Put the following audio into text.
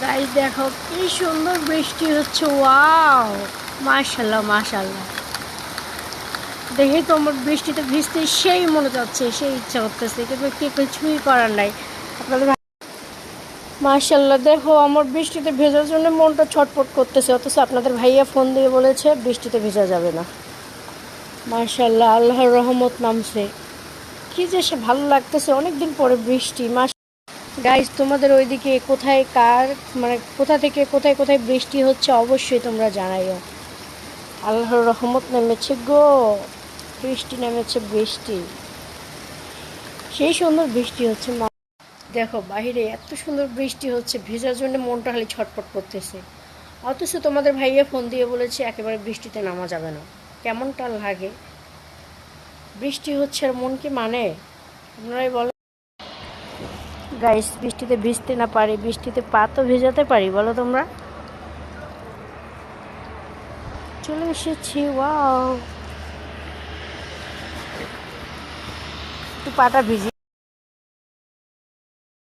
Guys দেখো কি সুন্দর বৃষ্টি হচ্ছে, ওয়াও, মাশাআল্লাহ মাশাআল্লাহ। দেখে তো আমার বৃষ্টিতে ভিজতে সেই মনে যাচ্ছে, সেই ইচ্ছা করতেছে, কিন্তু কিছুই করার নাই। আপনাদের মাশাআল্লাহ, দেখো আমার বৃষ্টিতে ভেজার জন্য মনটা ছটফট করতেছে, অথচ আপনাদের ভাইয়া ফোন দিয়ে বলেছে বৃষ্টিতে ভেজা যাবে না। মাশাআল্লাহ, আল্লাহর রহমত নামছে, কি যে সে ভালো লাগতেছে, অনেকদিন পরে বৃষ্টি। গাইস তোমাদের ওইদিকে কোথায় মানে কোথা থেকে কোথায় কোথায় বৃষ্টি হচ্ছে অবশ্যই তোমরা জানাইও। আল্লাহর রহমত নেমেছে গো, বৃষ্টি নেমেছে, বৃষ্টি, সেই সুন্দর বৃষ্টি হচ্ছে। দেখো বাহিরে এত সুন্দর বৃষ্টি হচ্ছে, ভেজার জন্য মনটা খালি ছটফট করতেছে, অথচ তোমাদের ভাইয়া ফোন দিয়ে বলেছে একেবারে বৃষ্টিতে নামা যাবে না। কেমনটা লাগে, বৃষ্টি হচ্ছে আর মন কি মানে, আপনারাই বলো। গাইস বৃষ্টিতে ভিজতে না পারি, বৃষ্টিতে পা তো ভেজাতে পারি, বলো তোমরা। চলে এসেছি, ওয়াও, একটু পাটা ভিজি।